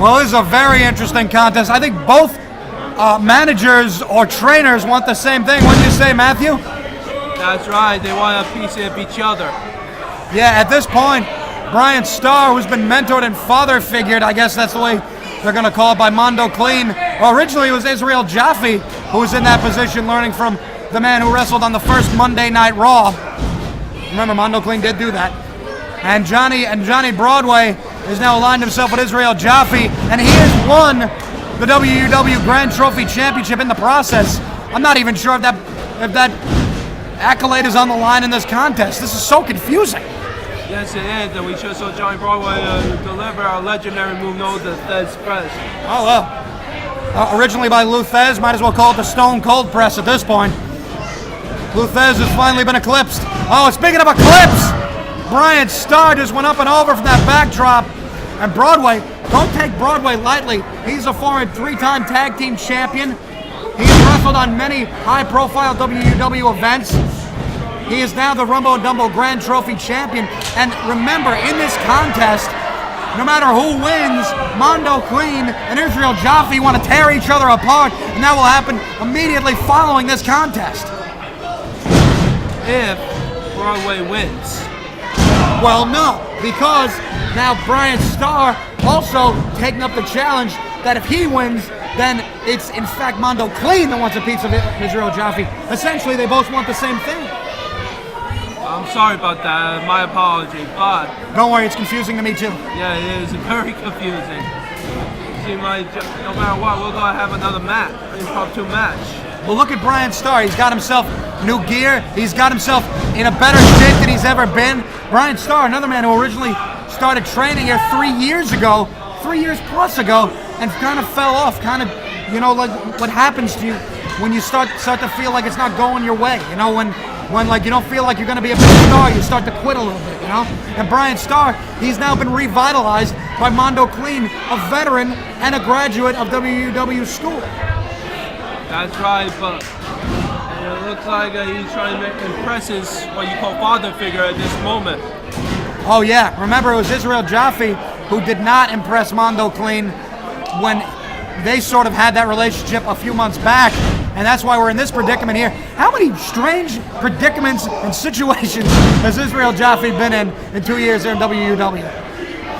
Well, this is a very interesting contest. I think both managers or trainers want the same thing. What do you say, Matthew? That's right. They want a piece of each other. Yeah, at this point, Brian Starr, who's been mentored and father figured, I guess that's the way they're going to call it, by Mondo Clean. Well, originally it was Israel Joffe who was in that position, learning from the man who wrestled on the first Monday Night Raw. Remember, Mondo Clean did do that. And Johnny Broadway has now aligned himself with Israel Joffe, and he has won the WUW Grand Trophy Championship in the process. I'm not even sure if that accolade is on the line in this contest. This is so confusing. Yes, it is, and we just saw Johnny Broadway deliver our legendary move known as the Thez Press. Oh, well. Originally by Lou Thez, might as well call it the Stone Cold Press at this point. Lou Thez has finally been eclipsed. Oh, speaking of eclipse, Brian Starr just went up and over from that backdrop. And Broadway, don't take Broadway lightly. He's a former 3-time tag team champion. He has wrestled on many high-profile WUW events. He is now the Rumbo and Dumbo Grand Trophy champion. And remember, in this contest, no matter who wins, Mondo Clean and Israel Joffe want to tear each other apart, and that will happen immediately following this contest. If Broadway wins. Well, no, because now Brian Starr also taking up the challenge that if he wins, then it's in fact Mondo Clean that wants a piece of Israel Joffe. Essentially, they both want the same thing. I'm sorry about that. My apology, but don't worry, it's confusing to me too. Yeah, it is very confusing. Seems like no matter what, we're gonna have another match, impromptu match. Well, look at Brian Starr. He's got himself new gear. He's got himself in a better shape than he's ever been. Brian Starr, another man who originally started training here 3 years plus ago, and kind of fell off. Kind of, you know, like what happens to you when you start to feel like it's not going your way. You know, when like you don't feel like you're going to be a big star, you start to quit a little bit, you know? And Brian Starr, he's now been revitalized by Mondo Clean, a veteran and a graduate of WUW school. That's right, but it looks like he's trying to impress his, what you call, father figure at this moment. Oh yeah, remember it was Israel Joffe who did not impress Mondo Clean when they sort of had that relationship a few months back. And that's why we're in this predicament here. How many strange predicaments and situations has Israel Joffe been in 2 years here in WUW?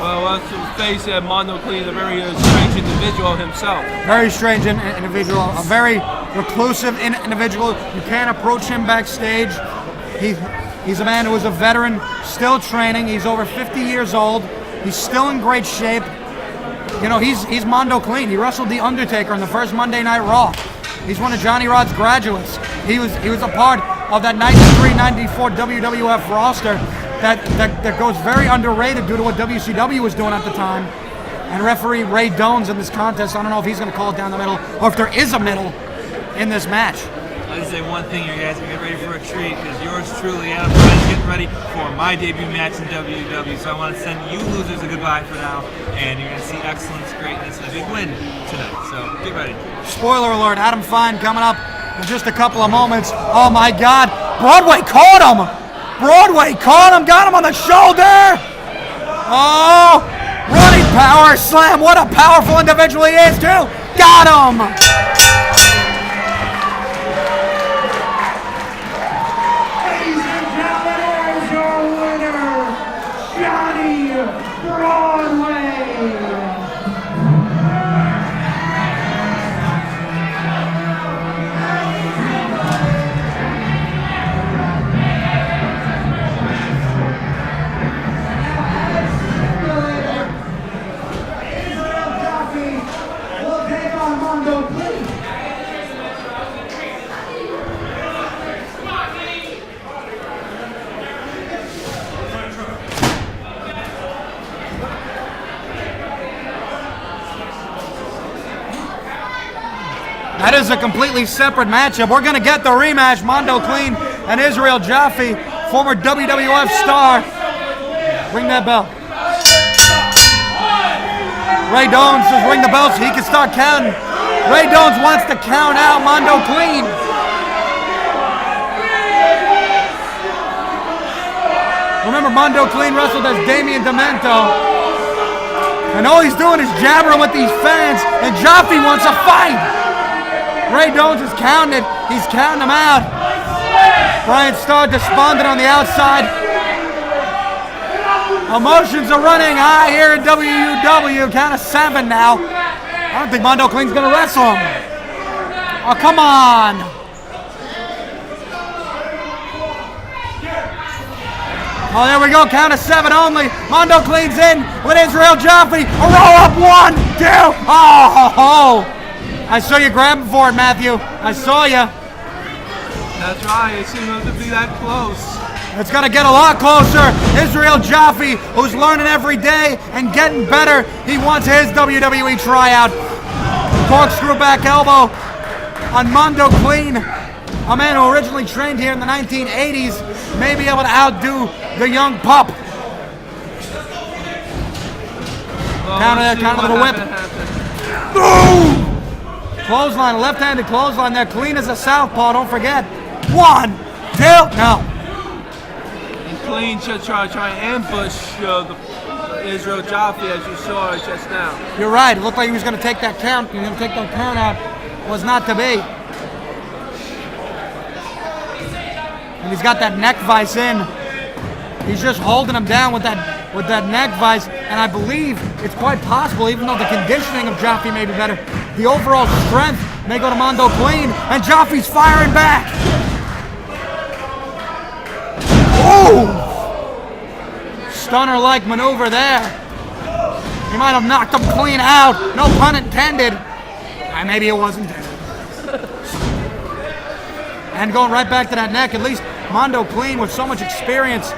Well, let's face it, Mondo Clean is a very strange individual himself. Very strange individual, a very reclusive individual. You can't approach him backstage. He's a man who is a veteran, still training. He's over 50 years old. He's still in great shape. You know, he's Mondo Clean. He wrestled The Undertaker on the first Monday Night Raw. He's one of Johnny Rod's graduates. He was a part of that 93-94 WWF roster that goes very underrated due to what WCW was doing at the time. And referee Ray Dones in this contest, I don't know if he's going to call it down the middle or if there is a middle in this match. I'll just say one thing here, guys, get ready for a treat, because yours truly, Adam, is getting ready for my debut match in WW. So I want to send you losers a goodbye for now, and you're going to see excellence, greatness, and a big win tonight. So get ready. Spoiler alert, Adam Fine coming up in just a couple of moments. Oh my God, Broadway caught him! Broadway caught him, got him on the shoulder! Oh, running power slam, what a powerful individual he is too! Got him! That is a completely separate matchup. We're going to get the rematch. Mondo Clean and Israel Joffe, former WWF star. Ring that bell. Ray Dones says ring the bell so he can start counting. Ray Dones wants to count out Mondo Clean. Remember, Mondo Clean wrestled as Damien Demento And all he's doing is jabbering with these fans, and Joffe wants a fight. Ray Jones is counting it. He's counting them out. Brian Starr despondent on the outside. Emotions are running high here in WUW. Count of 7 now. I don't think Mondo Clean's going to wrestle him. Oh, come on. Oh, there we go. Count of 7 only. Mondo Clean's in with Israel Joffe. A roll up. 1, 2. Oh. I saw you grabbing for it, Matthew. I saw you. That's right. It seemed to be that close. It's going to get a lot closer. Israel Joffe, who's learning every day and getting better. He wants his WWE tryout. Corkscrew back elbow on Mondo Clean. A man who originally trained here in the 1980s may be able to outdo the young pup. Well, Counter there, counter to the whip. Boom! Clothesline, left-handed clothesline there. Clean as a southpaw, don't forget. 1, 2, no. Clean should try and ambush Israel Joffe, as you saw just now. You're right. It looked like he was going to take that count. He was going to take that count out. Was not to be. And he's got that neck vice in. He's just holding him down with that neck vice. And I believe it's quite possible, even though the conditioning of Joffe may be better, the overall strength may go to Mondo Clean. And Joffe's firing back. Ooh! Stunner-like maneuver there. He might have knocked him clean out. No pun intended. Maybe it wasn't. And going right back to that neck. At least Mondo Clean, with so much experience,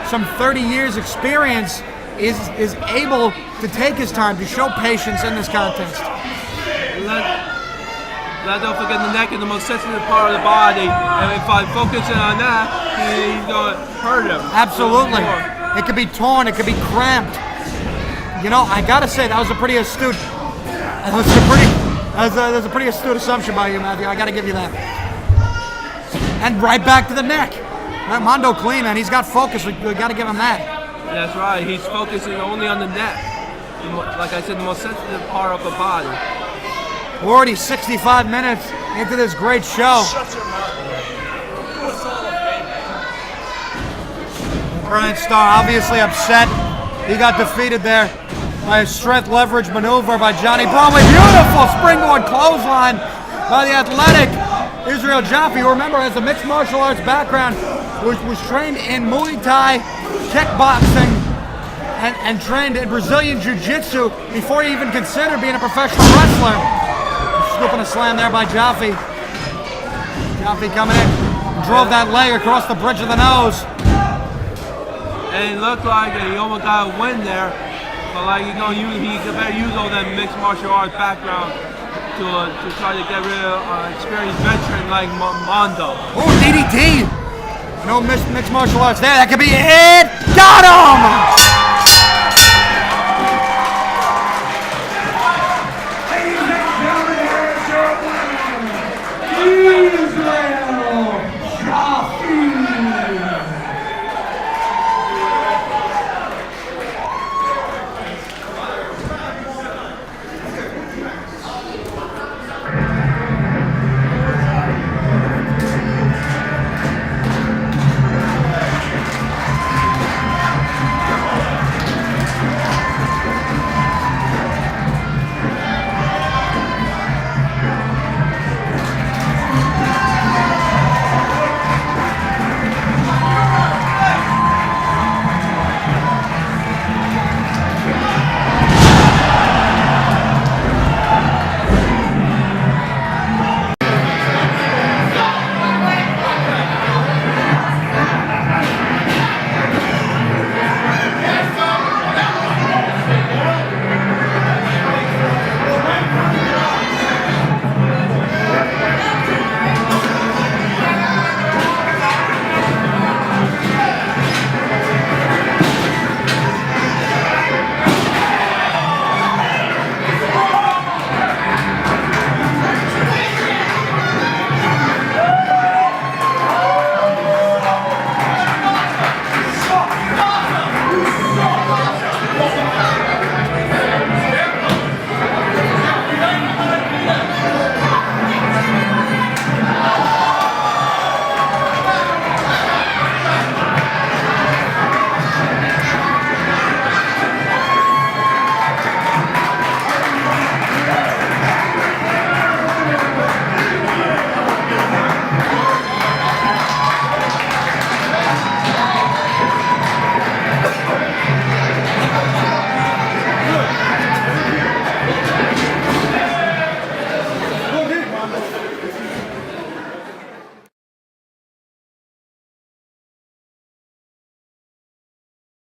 some 30 years experience, is able to take his time to show patience in this contest. Don't forget the neck is the most sensitive part of the body, and if I focus in on that, he's going to hurt him. Absolutely. It could be torn, it could be cramped. You know, I gotta say, that was a pretty astute. That was a pretty astute assumption by you, Matthew. I gotta give you that. And right back to the neck. That Mondo Clean, man, he's got focus. We gotta give him that. That's right. He's focusing only on the neck. Like I said, the most sensitive part of the body. We're already 65 minutes into this great show. Brian Starr obviously upset. He got defeated there by a strength leverage maneuver by Johnny Bromley. Beautiful springboard clothesline by the athletic Israel Joffe, who, remember, has a mixed martial arts background, was trained in Muay Thai, kickboxing, and trained in Brazilian Jiu-Jitsu before he even considered being a professional wrestler. Scooping a slam there by Joffe. Joffe coming in, drove that leg across the bridge of the nose. And it looked like he almost got a win there, but like he could better use all that mixed martial arts background to try to get rid of experienced veteran like Mondo. Oh, DDT! No mixed martial arts there. That could be it. Got him!